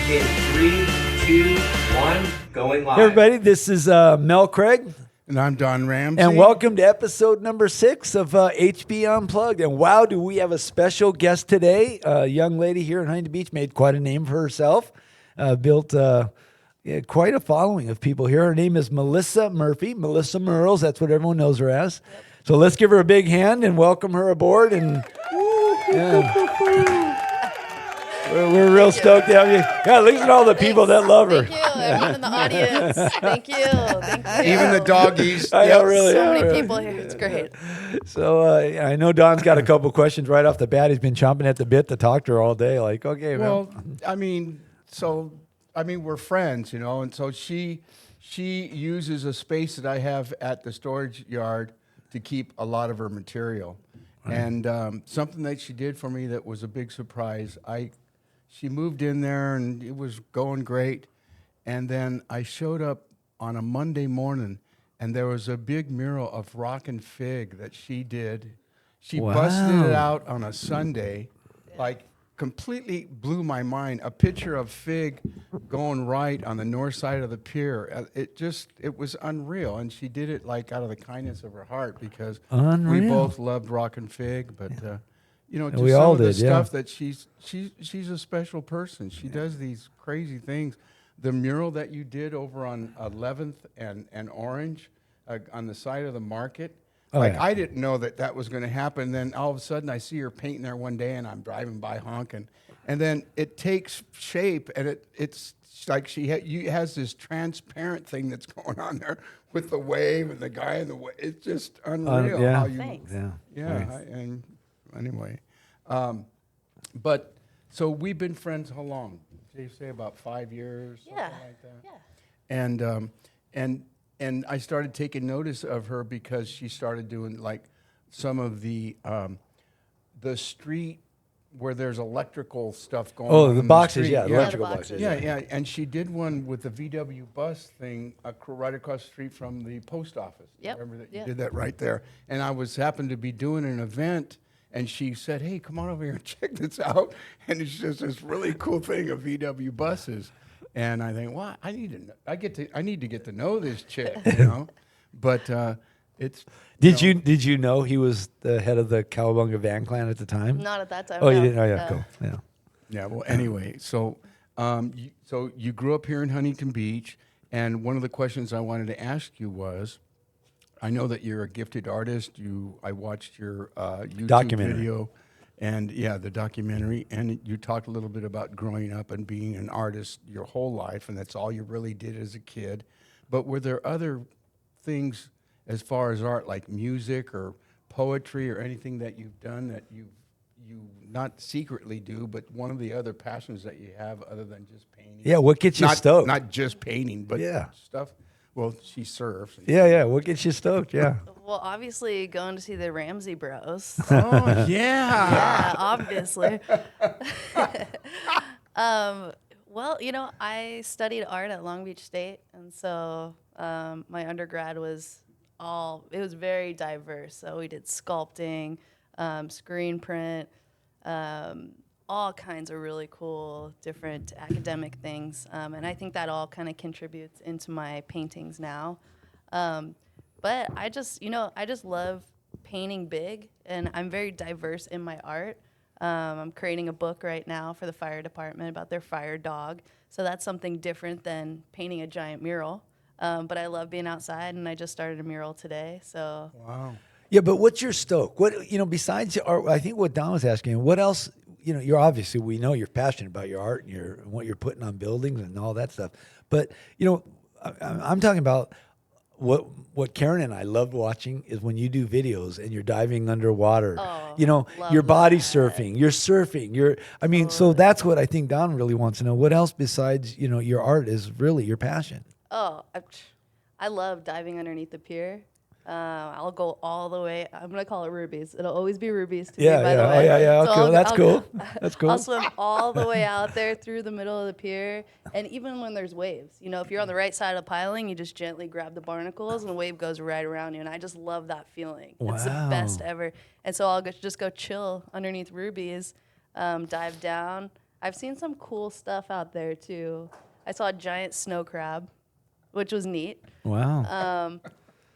in 3, 2, 1, going live. Hey everybody, this is Mel Craig. And I'm Don Ramsey. And welcome to episode number 6 of HB Unplugged. And wow, do we have a special guest today. A young lady here in Huntington Beach made quite a name for herself. Built quite a following of people here. Her name is Melissa Melissa Murals. That's what everyone knows her as. Yep. So let's give her a big hand and welcome her aboard. And we're real stoked to have you. Yeah, look at all the people that love her. Thank you, everyone in the audience. Thank you. Even the doggies. I know, really. So many people here. It's great. So I know Don's got a couple questions right off the bat. He's been chomping at the bit to talk to her all day. Like, okay, well, we're friends, you know, and so she uses a space that I have at the storage yard to keep a lot of her material. Right. And something that she did for me that was a big surprise. She moved in there and it was going great. And then I showed up on a Monday morning and there was a big mural of Rockin' Fig that she did. She busted it out on a Sunday, like completely blew my mind. A picture of Fig going right on the north side of the pier. It was unreal. And she did it like out of the kindness of her heart because we both loved Rockin' Fig, but you know, just we some all of the did, stuff that she's a special person. She does these crazy things. The mural that you did over on 11th and Orange on the side of the market, I didn't know that was going to happen. Then all of a sudden I see her painting there one day and I'm driving by honking. And then it takes shape and it's like she has this transparent thing that's going on there with the wave and the guy in the wave. It's just unreal how you... Thanks. And anyway, but so we've been friends how long? Did you say about 5 years? Something like that? Yeah. And I started taking notice of her because she started doing like some of the street where there's electrical stuff going on. Oh, the boxes, street. yeah, electrical boxes. Yeah. And she did one with the VW bus thing right across the street from the post office. Yep. Remember that you did that right there. And I happened to be doing an event. And she said, "Hey, come on over here and check this out." And it's just this really cool thing of VW buses. And I think, well, I need to get to know this chick, you know. But it's. Did you know he was the head of the Cowabunga Van Clan at the time? Not at that time. Oh, no. you didn't? Oh, yeah, No. cool. Yeah. Yeah. Well, anyway, so you grew up here in Huntington Beach, and one of the questions I wanted to ask you was, I know that you're a gifted artist. I watched your YouTube video, and the documentary, and you talked a little bit about growing up and being an artist your whole life, and that's all you really did as a kid. But were there other things as far as art, like music or poetry or anything that you've done that you not secretly do, but one of the other passions that you have other than just painting? Yeah, what gets you stoked? Not just painting, but stuff. Well, she surfs. Yeah. What gets you stoked? Yeah. Well, obviously going to see the Ramsey Bros. Oh, yeah. Yeah, obviously. Well, you know, I studied art at Long Beach State, and so my undergrad was very diverse. So we did sculpting, screen print, all kinds of really cool, different academic things. And I think that all kind of contributes into my paintings now. But I just love painting big, and I'm very diverse in my art. I'm creating a book right now for the fire department about their fire dog. So that's something different than painting a giant mural. But I love being outside, and I just started a mural today. So. Wow. Yeah, but what's your stoke? What, besides art, I think what Don was asking, what else, we know you're passionate about your art and what you're putting on buildings and all that stuff. But, I'm talking about what Karen and I love watching is when you do videos and you're diving underwater, you're body surfing, you're surfing, so that's what I think Don really wants to know. What else besides, your art is really your passion? Oh, I love diving underneath the pier. I'll go all the way. I'm gonna call it rubies. It'll always be rubies to me, by the way. Okay, that's cool. That's cool. I'll swim all the way out there through the middle of the pier, and even when there's waves, if you're on the right side of the piling, you just gently grab the barnacles, and the wave goes right around you. And I just love that feeling. Wow. It's the best ever. And so I'll just go chill underneath rubies, dive down. I've seen some cool stuff out there too. I saw a giant snow crab, which was neat. Wow.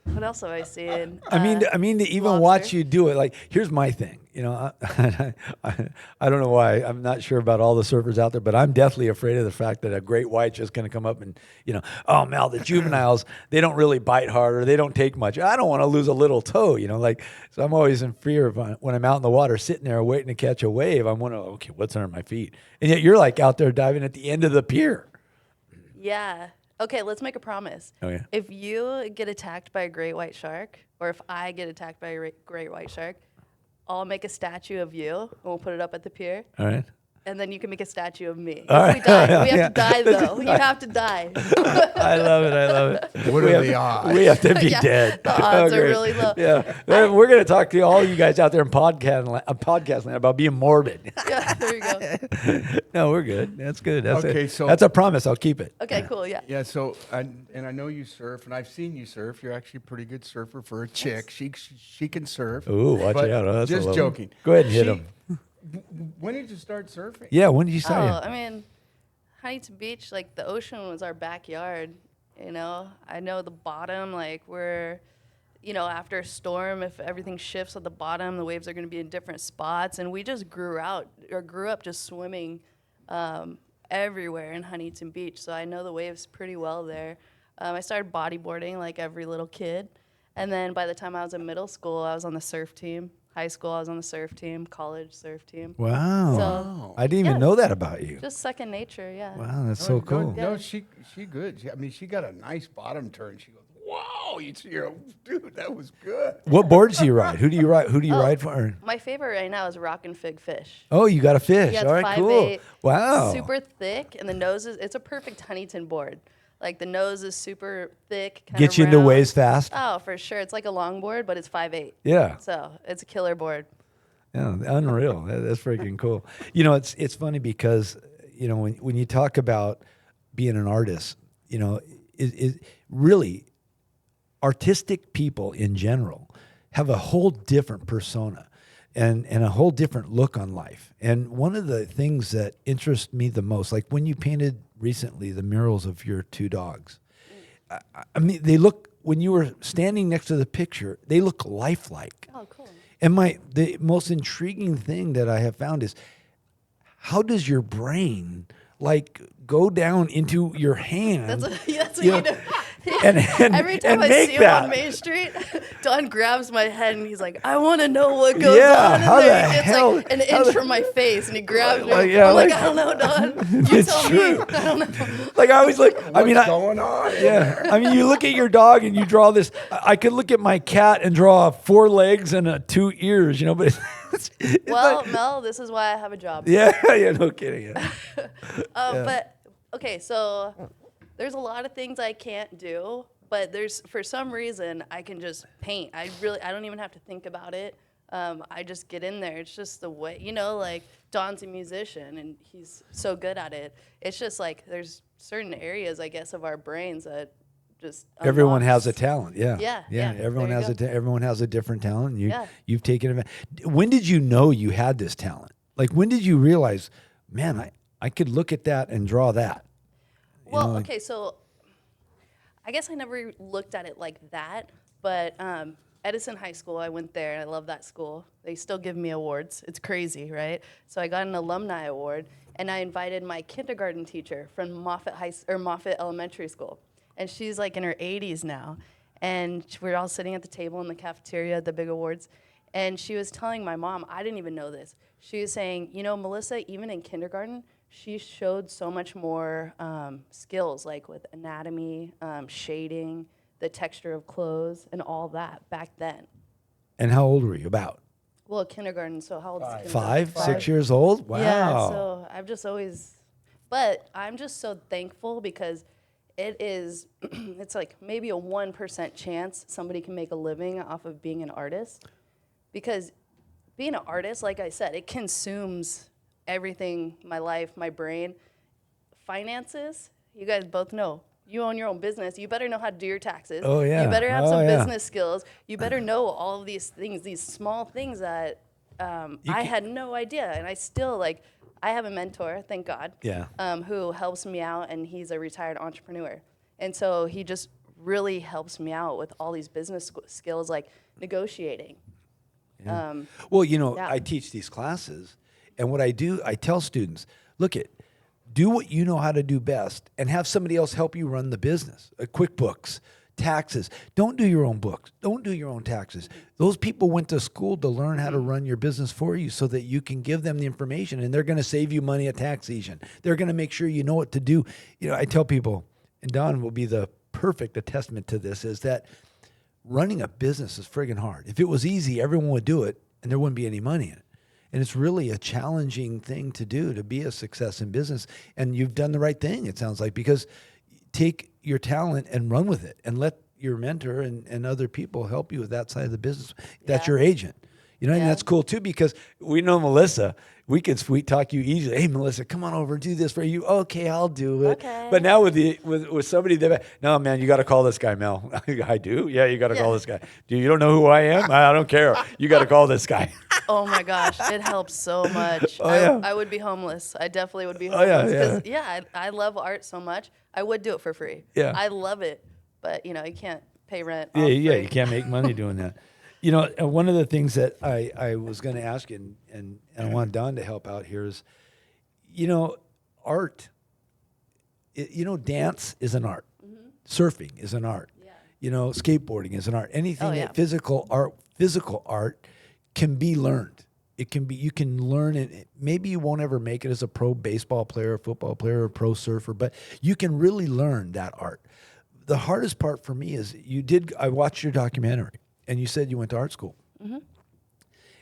What else have I seen? I mean, to even lobster. watch you do it. Like, here's my thing. You know, I don't know why. I'm not sure about all the surfers out there, but I'm definitely afraid of the fact that a great white's just going to come up and, you know, oh, Mel, the juveniles, they don't really bite hard or they don't take much. I don't want to lose a little toe, you know, like, so I'm always in fear of when I'm out in the water sitting there waiting to catch a wave. I'm wondering, okay, what's under my feet? And yet you're like out there diving at the end of the pier. Yeah. Okay, let's make a promise. Oh, yeah. If you get attacked by a great white shark, or if I get attacked by a great white shark, I'll make a statue of you, and we'll put it up at the pier. All right. And then you can make a statue of me. All If we die, we have Yeah. to die, though. You have to die. I love it. I love it. What are the odds? We have to be Yeah, dead. the odds are great. really low. Yeah. We're going to talk to all you guys out there in podcast land about being morbid. Yeah, there you go. No, we're good. That's good. That's Okay, it. so- That's a promise. I'll keep it. Okay, cool, yeah. Yeah, so I know you surf, and I've seen you surf. You're actually a pretty good surfer for a chick. She can surf. Ooh, watch But out. Oh, that's a just low one. joking. Go ahead and hit him. When did you start surfing? Yeah, when did you Oh, start? I mean, Huntington Beach, like the ocean was our backyard, you know? I know the bottom, like we're, you know, after a storm, if everything shifts at the bottom, the waves are going to be in different spots. And we just grew up just swimming everywhere in Huntington Beach. So I know the waves pretty well there. I started bodyboarding like every little kid. And then by the time I was in middle school, I was on the surf team. High school, I was on the surf team. College, surf team. Wow. So I didn't even yeah. know that about you. just second nature, yeah. Wow, that's so cool. No, she good. I mean, she got a nice bottom turn. She goes, "Wow, dude, that was good." What boards do you ride? Who do you ride? Who do you ride for? My favorite right now is Rockin' Fig Fish. Oh, you got a fish. Yeah, it's All right, cool. 5'8", Wow. super thick, and the nose it's a perfect Huntington board. Like the nose is super thick. Get you into round. waves fast. Oh, for sure. It's like a longboard, but it's 5'8". Yeah. So it's a killer board. Yeah, unreal. That's freaking cool. You know, it's funny because, you know, when you talk about being an artist, you know, it really artistic people in general have a whole different persona and a whole different look on life. And one of the things that interests me the most, like when you painted recently the murals of your two dogs, I mean, they look, when you were standing next to the picture, they look lifelike. Oh, cool. And the most intriguing thing that I have found is, how does your brain like go down into your hand? That's what you you know, do. and Every time and I make see him that. on Main Street, Don grabs my head and he's like, "I want to know what goes Yeah, on in how there." the He gets hell- like an how inch the- from my face and he grabs me. Like, yeah, I'm like, like- "I don't know, Don. You It's tell true. me." I don't know. Like I was like, I mean, What's going on? yeah. I mean, you look at your dog and you draw this. I could look at my cat and draw 4 legs and 2 ears, you know. But it's Well, not- Mel, this is why I have a job. yeah, yeah, no kidding. Yeah. But okay, so there's a lot of things I can't do, but for some reason I can just paint. I don't even have to think about it. I just get in there. It's just the way, you know, like Don's a musician and he's so good at it. It's just like there's certain areas, I guess, of our brains that just Everyone has a unlocks. talent. Yeah. Yeah, Everyone there you has go. everyone has a different talent. Yeah. You've taken it. When did you know you had this talent? Like when did you realize, man, I could look at that and draw that? You Well, know, like- okay, so I guess I never looked at it like that, but Edison High School, I went there, and I love that school. They still give me awards. It's crazy, right? So I got an alumni award, and I invited my kindergarten teacher from Moffett Elementary School, and she's like in her 80s now, and we're all sitting at the table in the cafeteria at the big awards, and she was telling my mom, I didn't even know this. She was saying, you know, Melissa, even in kindergarten, she showed so much more skills, like with anatomy, shading, the texture of clothes, and all that back then. And how old were you? About Well, kindergarten, so how old is kindergarten? 5, 6 years old? Wow. Yeah, so I've just always, but I'm just so thankful because it's like maybe a 1% chance somebody can make a living off of being an artist. Because being an artist, like I said, it consumes everything, my life, my brain. Finances, you guys both know. You own your own business. You better know how to do your taxes. Oh, yeah. You better have Oh, some yeah. business skills. You better know all of these things, these small things that I had no idea. And I still, like, I have a mentor, thank God, Yeah. who helps me out, and he's a retired entrepreneur. And so he just really helps me out with all these business skills, like negotiating. Well, Yeah. I teach these classes, and what I do, I tell students, look at, do what you know how to do best, and have somebody else help you run the business. QuickBooks, taxes. Don't do your own books. Don't do your own taxes. Those people went to school to learn how to run your business for you, so that you can give them the information, and they're going to save you money at tax season. They're going to make sure you know what to do. I tell people, and Don will be the perfect testament to this, is that running a business is friggin' hard. If it was easy, everyone would do it, and there wouldn't be any money in it. And it's really a challenging thing to do, to be a success in business. And you've done the right thing, it sounds like, because take your talent and run with it, and let your mentor and other people help you with that side of the business. That's your agent. And Yeah. that's cool too, because we know Melissa. We can sweet talk you easily. Hey, Melissa, come on over and do this for you. Okay, I'll do it. Okay. But now with somebody that, no, man, you got to call this guy, Mel. I do. Yeah, you got to call Yeah. this guy. You don't know who I am? I don't care. You got to call this guy. Oh my gosh, it helps so much. yeah. I would be homeless. I definitely would be Oh, yeah, homeless. Because I love art so much. I would do it for free. Yeah. I love it. But, you can't pay rent. Yeah, off yeah, free. you can't make money doing that. One of the things that I was going to ask you, and I want Don to help out here, is, art. Dance is an art. Surfing is an art. Yeah. Skateboarding is an art. Anything yeah. that physical art can be learned. You can learn it. Maybe you won't ever make it as a pro baseball player, football player, or pro surfer, but you can really learn that art. The hardest part for me is I watched your documentary, and you said you went to art school.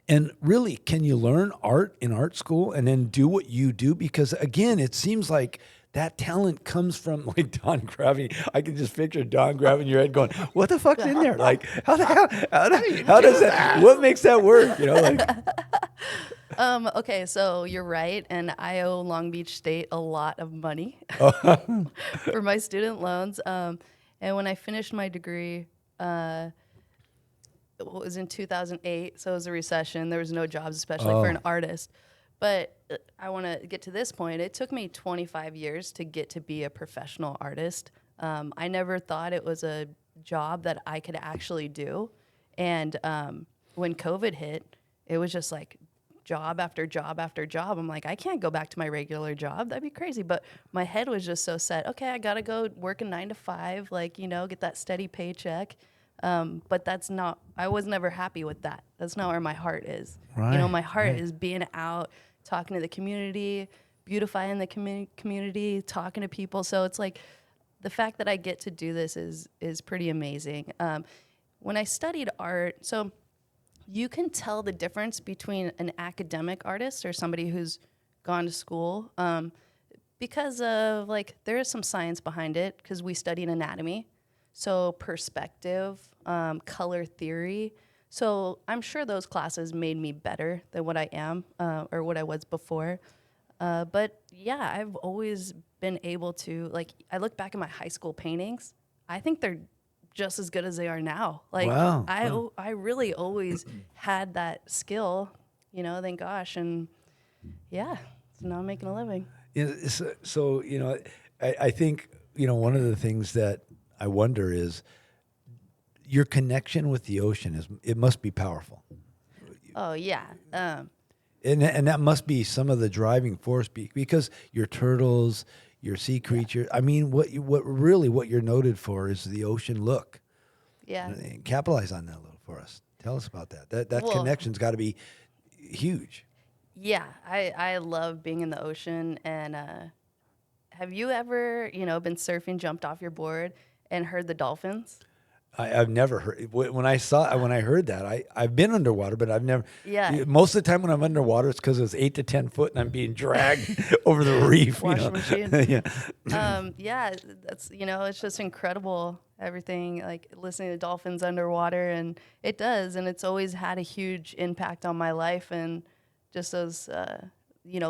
And really, can you learn art in art school and then do what you do? Because again, it seems like that talent comes from, like, Don grabbing. I can just picture Don grabbing your head, going, "What the fuck's in there? Like, how does that? What makes that work? Okay, so you're right, and I owe Long Beach State a lot of money for my student loans. And when I finished my degree, it was in 2008, so it was a recession. There was no jobs, especially for an artist. But I want to get to this point. It took me 25 years to get to be a professional artist. I never thought it was a job that I could actually do. And when COVID hit, it was just like job after job after job. I'm like, I can't go back to my regular job. That'd be crazy. But my head was just so set. Okay, I got to go work a 9 to 5, get that steady paycheck. But that's not, I was never happy with that. That's not where my heart is. Right, My heart is being out, talking to the community, beautifying the community, talking to people. So it's like the fact that I get to do this is pretty amazing. When I studied art, so you can tell the difference between an academic artist or somebody who's gone to school because of, there is some science behind it, because we studied anatomy. So perspective, color theory. So I'm sure those classes made me better than what I am or what I was before. But yeah, I've always been able to, I look back at my high school paintings. I think they're just as good as they are now. Wow. I really always had that skill, thank gosh. And yeah, so now I'm making a living. So, I think, one of the things that I wonder is your connection with the ocean it must be powerful. Oh yeah. And that must be some of the driving force because your turtles, your sea creatures. I mean, what you're noted for is the ocean look. Yeah. Capitalize on that a little for us. Tell us about that. That Well, connection's got to be huge. Yeah, I love being in the ocean. And have you ever, been surfing, jumped off your board, and heard the dolphins? I've never heard when I heard that. I've been underwater, but I've never. Yeah. Most of the time when I'm underwater, it's because it's 8 to 10 foot and I'm being dragged over the reef. Washing machine. Yeah. Yeah, that's it's just incredible. Everything, listening to dolphins underwater, and it does, and it's always had a huge impact on my life, and just those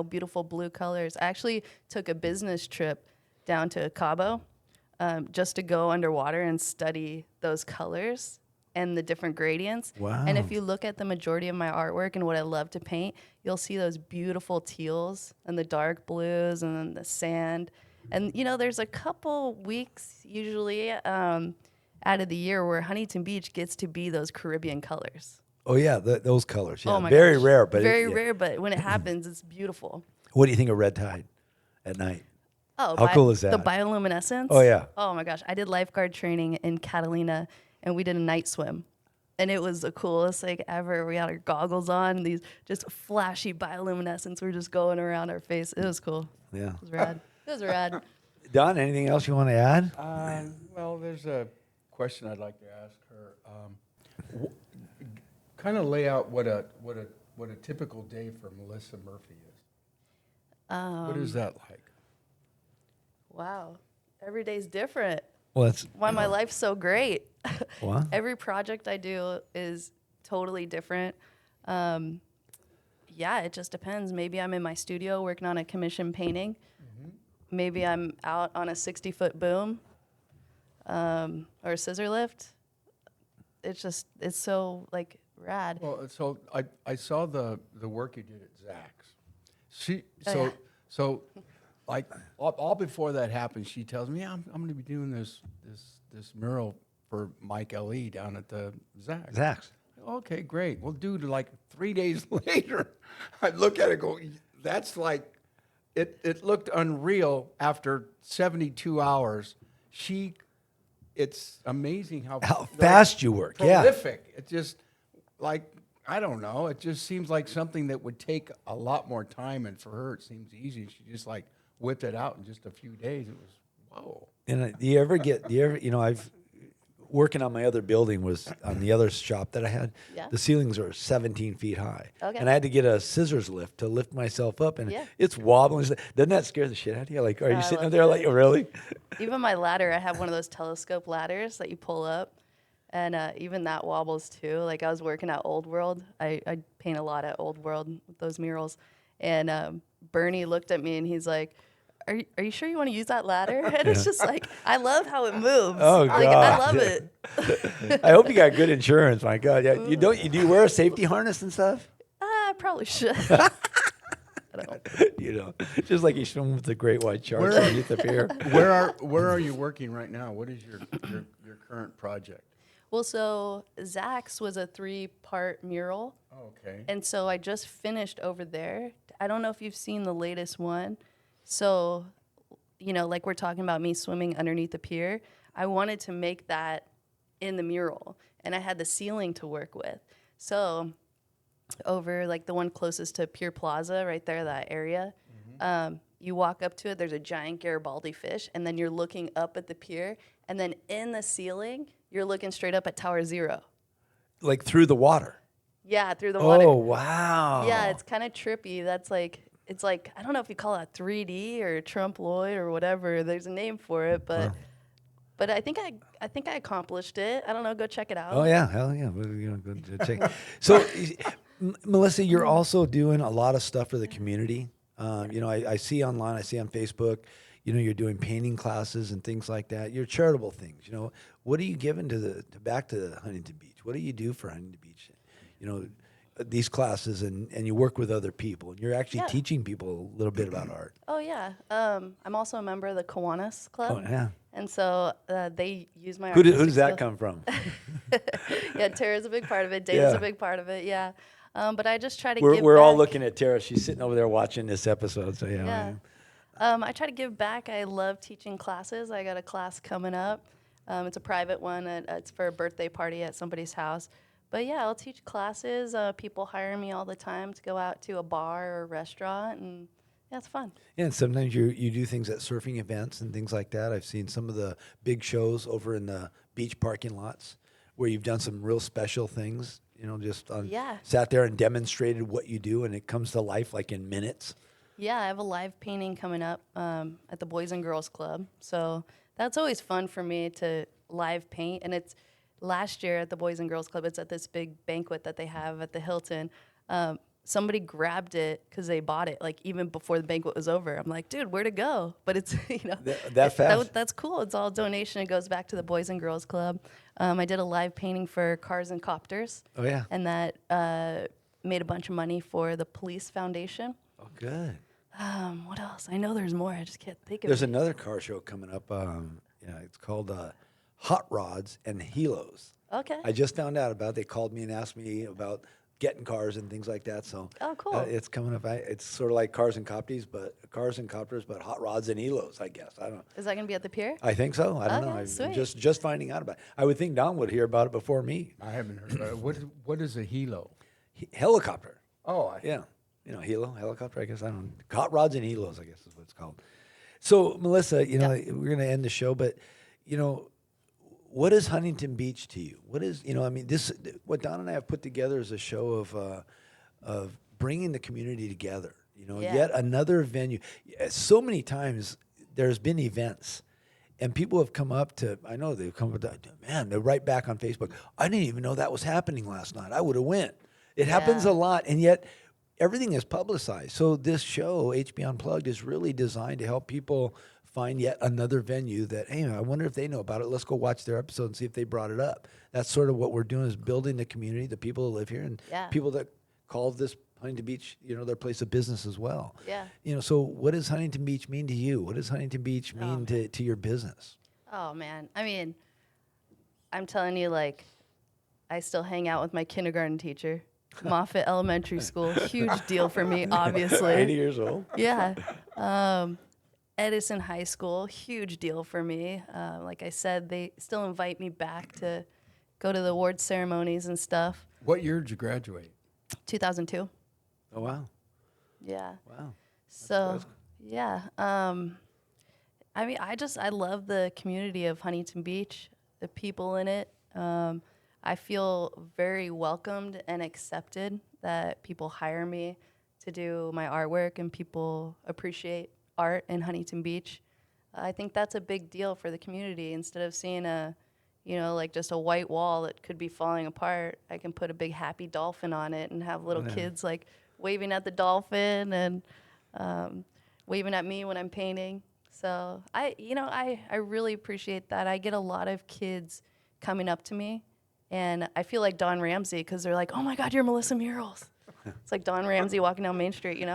beautiful blue colors. I actually took a business trip down to Cabo just to go underwater and study those colors. and the different gradients. Wow. And if you look at the majority of my artwork and what I love to paint, you'll see those beautiful teals and the dark blues and then the sand. And, you know, there's a couple weeks usually out of the year where Huntington Beach gets to be those Caribbean colors. Oh yeah, those colors. Yeah, Oh my very gosh. rare, but very yeah. rare. But when it happens, it's beautiful. What do you think of red tide at night? Oh, How cool is The that? bioluminescence. Oh, yeah. Oh my gosh, I did lifeguard training in Catalina, and we did a night swim, and it was the coolest like ever. We had our goggles on, and these just flashy bioluminescence were just going around our face. It was cool. Yeah. It was rad. It was rad. Don, anything else you want to add? Well, there's a question I'd like to ask her. Kind of lay out what a typical day for Melissa Murphy is. What is that like? Wow, every day's different. Well, that's Why my life's so great. Wow. Every project I do is totally different. Yeah, it just depends. Maybe I'm in my studio working on a commission painting. Maybe I'm out on a 60-foot boom or a scissor lift. It's so like rad. Well, so I saw the work you did at Zach's. Yeah. So like all before that happened, she tells me, yeah, I'm going to be doing this mural for Mike L.E. down at the Zach's. Zach's. Okay, great. Well, dude, like 3 days later, I look at it and go, that's like, it looked unreal after 72 hours. It's amazing how fast you work. Yeah. Prolific. It just, like, I don't know. It just seems like something that would take a lot more time, and for her, it seems easy. She just, like, whipped it out in just a few days. It was, whoa. And I've working on my other building was on the other shop that I had. Yeah. The ceilings are 17 feet high. Okay. And I had to get a scissors lift to lift myself up, and Yeah. it's wobbling. Doesn't that scare the shit out of you? Like, are you I sitting love up there like, really? Even my ladder, I have one of those telescope ladders that you pull up, and even that wobbles too. Like I was working at Old World. I paint a lot at Old World with those murals, and Bernie looked at me and he's like, Are you sure you want to use that ladder? And it's just like, I love how it moves. Oh, like, God. I love it. I hope you got good insurance. My God, yeah. Do you wear a safety harness and stuff? I probably should. Just like you swim with the great white sharks Where- underneath the pier. Where are you working right now? What is your current project? Well, so Zach's was a 3-part mural. Oh, okay. And so I just finished over there. I don't know if you've seen the latest one. So, like we're talking about me swimming underneath the pier, I wanted to make that in the mural. And I had the ceiling to work with. So over like the one closest to Pier Plaza, right there, that area, you walk up to it, there's a giant Garibaldi fish, and then you're looking up at the pier. And then in the ceiling, you're looking straight up at Tower Zero. Like through the water. Yeah, through the water. Oh, wow. Yeah, it's kind of trippy. It's like, I don't know if you call it 3D or Trump Lloyd or whatever. There's a name for it, but I think I accomplished it. I don't know. Go check it out. Oh, yeah. Hell yeah. Go check. So, Melissa, you're also doing a lot of stuff for the community. I see online, I see on Facebook, you're doing painting classes and things like that. Your charitable things, what are you giving back to Huntington Beach? What do you do for Huntington Beach? These classes and you work with other people and you're actually teaching people a little bit about art. Oh yeah. I'm also a member of the Kiwanis Club. Oh, yeah. And so they use my Who does artistic that skill- come from? Yeah, Tara's a big part of it. Dana's Yeah. a big part of it. Yeah. But I just try to We're give all back. looking at Tara. She's sitting over there watching this episode. So Yeah. I try to give back. I love teaching classes. I got a class coming up. It's a private one. It's for a birthday party at somebody's house. But yeah, I'll teach classes. People hire me all the time to go out to a bar or a restaurant, and yeah, it's fun. Yeah, and sometimes you do things at surfing events and things like that. I've seen some of the big shows over in the beach parking lots where you've done some real special things. Sat there and demonstrated what you do, and it comes to life like in minutes. Yeah, I have a live painting coming up at the Boys and Girls Club. So that's always fun for me to live paint. And it's last year at the Boys and Girls Club, it's at this big banquet that they have at the Hilton. somebody grabbed it because they bought it, like even before the banquet was over. I'm like, dude, where'd it go? But it's, That fast? that's cool. It's all donation. It goes back to the Boys and Girls Club. I did a live painting for Cars and Copters. Oh, yeah. And that made a bunch of money for the Police Foundation. Oh, good. What else? I know there's more. I just can't think of There's it. another car show coming up. It's called Hot Rods and Helos. Okay. I just found out about it. They called me and asked me about getting cars and things like that. So Oh, cool. it's coming up. It's sort of like Cars and Copters, but Hot Rods and Helos, I guess. I don't. Is that going to be at the pier? I think so. I don't know. Okay, I'm sweet. just finding out about it. I would think Don would hear about it before me. I haven't heard about it. What is a helo? Helicopter. Oh, Yeah. Helicopter, I guess. I don't know. Hot Rods and Helos, I guess is what it's called. So, Melissa, we're going to end the show, but, what is Huntington Beach to you? What is, what Don and I have put together is a show of bringing the community together, Yeah. yet another venue. So many times there's been events and people have come up to, I know they've come up to, man, they're right back on Facebook. I didn't even know that was happening last night. I would have went. It happens a lot, and yet everything is publicized. So this show, HB Unplugged, is really designed to help people find yet another venue that, hey, I wonder if they know about it. Let's go watch their episode and see if they brought it up. That's sort of what we're doing, is building the community, the people who live here, and people that call this Huntington Beach, their place of business as well. Yeah. So what does Huntington Beach mean to you? What does Huntington Beach mean to your business? Oh, man. I mean, I'm telling you, like, I still hang out with my kindergarten teacher. Moffitt Elementary School, huge deal for me, obviously. 80 years old. Yeah. Edison High School, huge deal for me. Like I said, they still invite me back to go to the award ceremonies and stuff. what year did you graduate? 2002. Oh, wow. Yeah. Wow. So, yeah. I mean, I love the community of Huntington Beach, the people in it. I feel very welcomed and accepted that people hire me to do my artwork and people appreciate art in Huntington Beach. I think that's a big deal for the community. Instead of seeing like just a white wall that could be falling apart, I can put a big happy dolphin on it and have little kids like waving at the dolphin and waving at me when I'm painting. So I really appreciate that. I get a lot of kids coming up to me, and I feel like Don Ramsey because they're like, "Oh my God, you're Melissa Murals." It's like Don Ramsey walking down Main Street,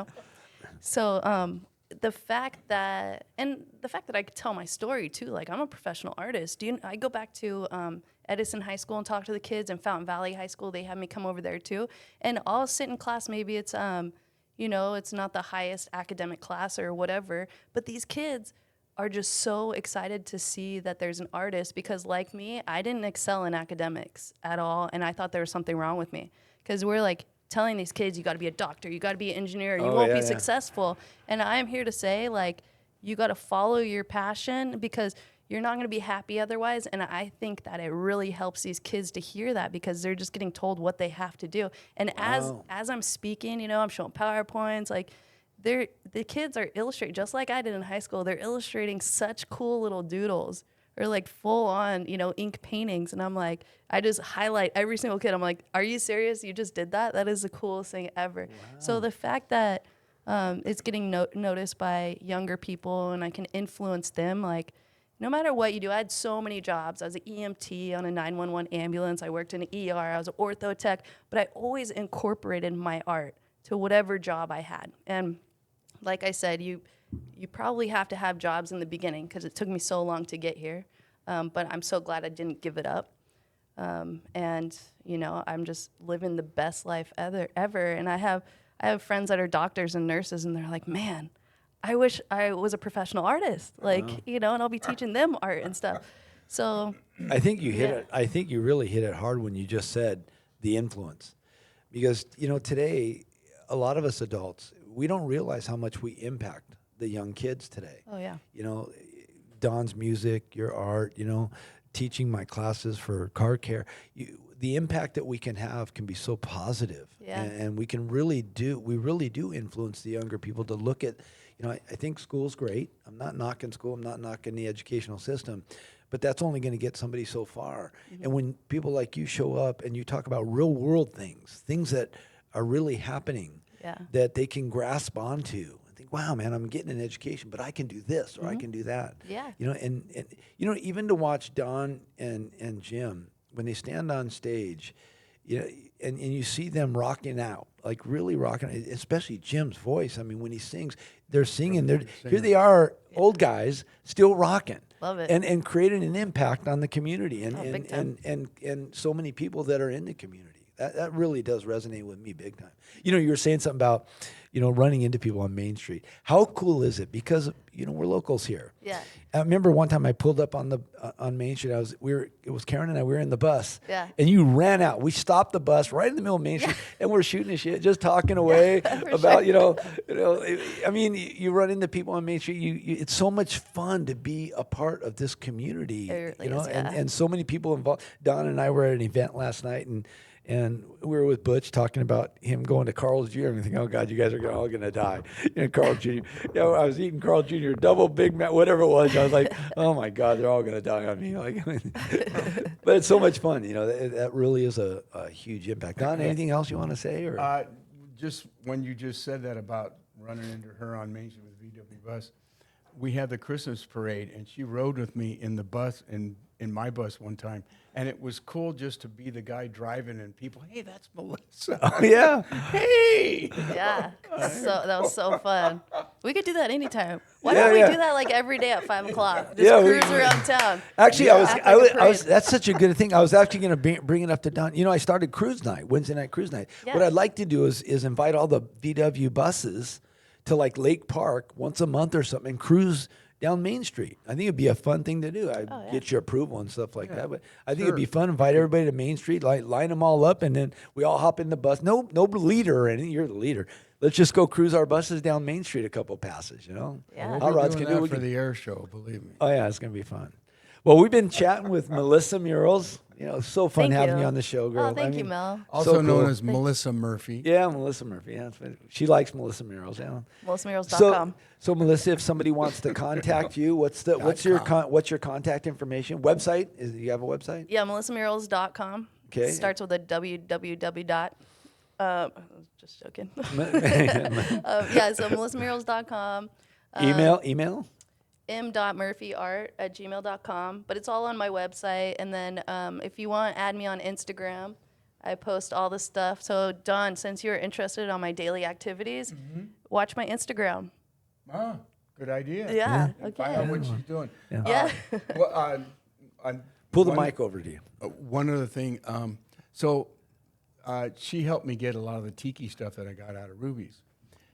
So the fact that I could tell my story too, like I'm a professional artist. I go back to Edison High School and talk to the kids, and Fountain Valley High School, they have me come over there too. And I'll sit in class, maybe it's it's not the highest academic class or whatever, but these kids are just so excited to see that there's an artist because, like me, I didn't excel in academics at all, and I thought there was something wrong with me because we're like telling these kids, you got to be a doctor, you got to be an engineer, you won't be successful. And I'm here to say, like, you got to follow your passion because you're not going to be happy otherwise. And I think that it really helps these kids to hear that because they're just getting told what they have to do. And as I'm speaking, I'm showing PowerPoints, like, the kids are illustrating, just like I did in high school. They're illustrating such cool little doodles or like full on, ink paintings. And I'm like, I just highlight every single kid. I'm like, are you serious? You just did that? That is the coolest thing ever. Wow. So the fact that it's getting noticed by younger people and I can influence them, like, no matter what you do, I had so many jobs. I was an EMT on a 911 ambulance. I worked in an ER. I was an ortho tech. But I always incorporated my art to whatever job I had. And like I said, you probably have to have jobs in the beginning because it took me so long to get here. But I'm so glad I didn't give it up. And I'm just living the best life ever. And I have friends that are doctors and nurses, and they're like, man, I wish I was a professional artist. Like, and I'll be teaching them art and stuff. So I think you hit it. I think you really hit it hard when you just said the influence, because today, a lot of us adults, we don't realize how much we impact the young kids today. Oh yeah. Don's music, your art, teaching my classes for car care. The impact that we can have can be so positive. Yeah. And we really do influence the younger people to look at, I think school's great. I'm not knocking school. I'm not knocking the educational system. But that's only going to get somebody so far. Mm-hmm. And when people like you show up and you talk about real world things that are really happening, Yeah. that they can grasp onto. I think, wow, man, I'm getting an education, but I can do this or I can do that. Yeah. You know, and you know, even to watch Don and Jim when they stand on stage, you know, and you see them rocking out, like really rocking, especially Jim's voice. I mean, when he sings, they're singing. Here they are, old guys, still rocking. Love it. And creating an impact on the community big time. and so many people that are in the community. That really does resonate with me big time. You know, you were saying something about, you know, running into people on Main Street. How cool is it? Because, you know, we're locals here. Yeah. I remember one time I pulled up on Main Street. It was Karen and I. We were in the bus. Yeah. And you ran out. We stopped the bus right in the middle of Main Street, and we're shooting the shit, just talking away about sure. I mean, you run into people on Main Street. It's so much fun to be a part of this community. It really you know, is, yeah. and so many people involved. Don and I were at an event last night, and we were with Butch talking about him going to Carl's Jr. and thinking, oh God, you guys are all going to die. You know, Carl's Jr. You know, I was eating Carl's Jr. double Big Mac, whatever it was. I was like, oh my God, they're all going to die on me. Like, but it's so much fun. You know, that really is a huge impact. Don, anything else you want to say? Or Just when you just said that about running into her on Main Street with VW bus, we had the Christmas parade, and she rode with me in the bus in my bus one time, and it was cool just to be the guy driving and people, hey, that's Melissa. Oh, yeah. Hey. Yeah. So that was so fun. We could do that anytime. Why Yeah, don't we yeah. do that like every day at 5 o'clock? Just Yeah, cruise around town. Actually, Act like a I was. parade. That's such a good thing. I was actually going to bring it up to Don. You know, I started cruise night, Wednesday night cruise night. Yeah. What I'd like to do is invite all the VW buses to like Lake Park once a month or something and cruise down Main Street. I think it'd be a fun thing to do. I'd yeah. get your approval and stuff like that. But I think it'd be fun. Invite everybody to Main Street, like line them all up, and then we all hop in the bus. No leader or anything. You're the leader. Let's just go cruise our buses down Main Street a couple passes. You know. Yeah. Hot rods Doing can do. that We for can- the air show, believe me. Oh yeah, it's gonna be fun. Well, we've been chatting with Melissa Murals. You know, it's so fun Thank having you. you on the show, girl. Oh, thank you, Mel. Also So known cool. as Melissa Murphy. Yeah, Melissa Murphy. Yeah, she likes Melissa Murals. Yeah. MelissaMurals.com. So Melissa, if somebody wants to contact you, what's your contact information? Website? Do you have a website? Yeah, MelissaMurals.com. Okay. Starts with a www dot. Just joking. Yeah, so MelissaMurals.com. Email? m.murphyart@gmail.com, but it's all on my website. And then if you want, add me on Instagram. I post all the stuff. So Don, since you're interested on my daily activities, watch my Instagram. Ah, good idea. Yeah. Find Okay. out what she's doing. Yeah. Well, Pull the one- mic over to you. One other thing. She helped me get a lot of the tiki stuff that I got out of Ruby's.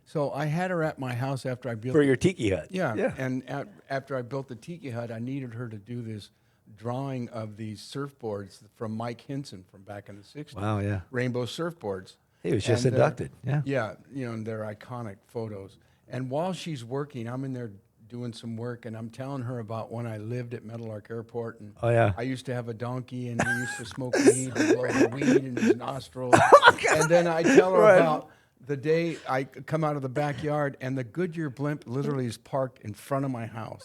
So I had her at my house after I built For your tiki hut. Yeah. And after I built the tiki hut, I needed her to do this drawing of these surfboards from Mike Hinson from back in the 60s. Wow, yeah. Rainbow surfboards. He was just And, inducted. Yeah. Yeah, you know, and they're iconic photos. And while she's working, I'm in there doing some work, and I'm telling her about when I lived at Meadowlark Airport. And Oh, yeah. I used to have a donkey, and he used to smoke weed and blow the weed in his nostrils. And then I tell her about the day I come out of the backyard, and the Goodyear blimp literally is parked in front of my house.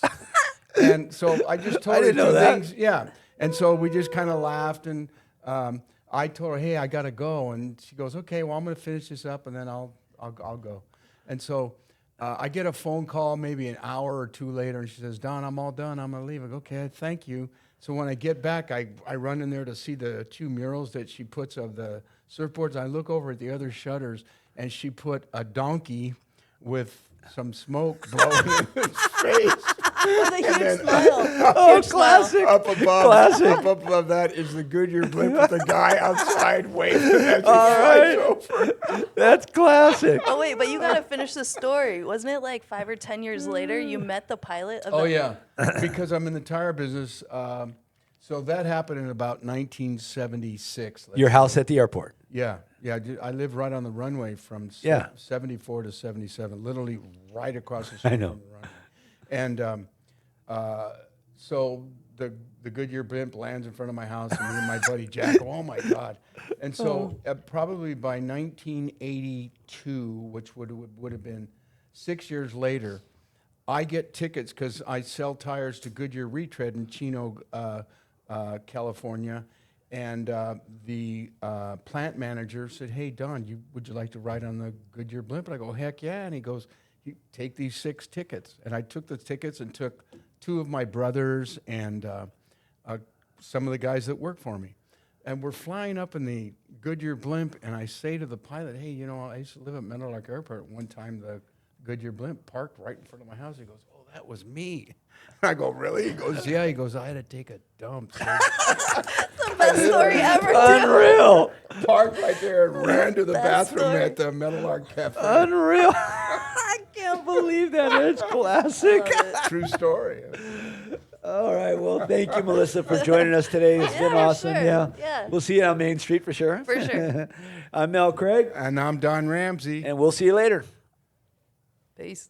And so I just told her didn't know two that. things. Yeah. And so we just kind of laughed, and I told her, hey, I got to go. And she goes, okay, well, I'm going to finish this up, and then I'll go. And so I get a phone call maybe an hour or two later, and she says, Don, I'm all done. I'm going to leave. I go, okay, thank you. So when I get back, I run in there to see the two murals that she puts of the surfboards. I look over at the other shutters, and she put a donkey with some smoke blowing in his face. With a huge smile. Oh, Huge smile. classic. Up above, Classic. up above that is the Goodyear blimp with the guy outside waving as he All flies right. over. That's classic. Oh wait, but you gotta finish the story. Wasn't it like 5 or 10 years later you met the pilot of Oh the yeah, because I'm in the tire business. So that happened in about 1976. Your house at the airport. Yeah. I live right on the runway from Yeah. 74 to 77, literally right across the street I know. from the runway. And so the Goodyear blimp lands in front of my house, and me and my buddy Jack, oh my God. And so probably by 1982, which would have been 6 years later, I get tickets because I sell tires to Goodyear Retread in Chino, California. And the plant manager said, "Hey, Don, would you like to ride on the Goodyear blimp?" And I go, "Heck yeah!" And he goes, "You take these 6 tickets." And I took the tickets and took 2 of my brothers and some of the guys that work for me. And we're flying up in the Goodyear blimp, and I say to the pilot, "Hey, you know, I used to live at Meadowlark Airport. One time the Goodyear blimp parked right in front of my house." He goes, "Oh, that was me." And I go, "Really?" He goes, "Yeah." He goes, "I had to take a dump." So The best story ever. Unreal. parked right there and ran to the Best bathroom story. at the Meadowlark Cafe. Unreal. I can't believe that. It's classic. True story. All right. Well, thank you, Melissa, for joining us today. It's been Yeah, awesome. sure. Yeah. Yeah. We'll see you on Main Street for sure. For sure. I'm Mel Craig, And I'm Don Ramsey. and we'll see you later. Peace.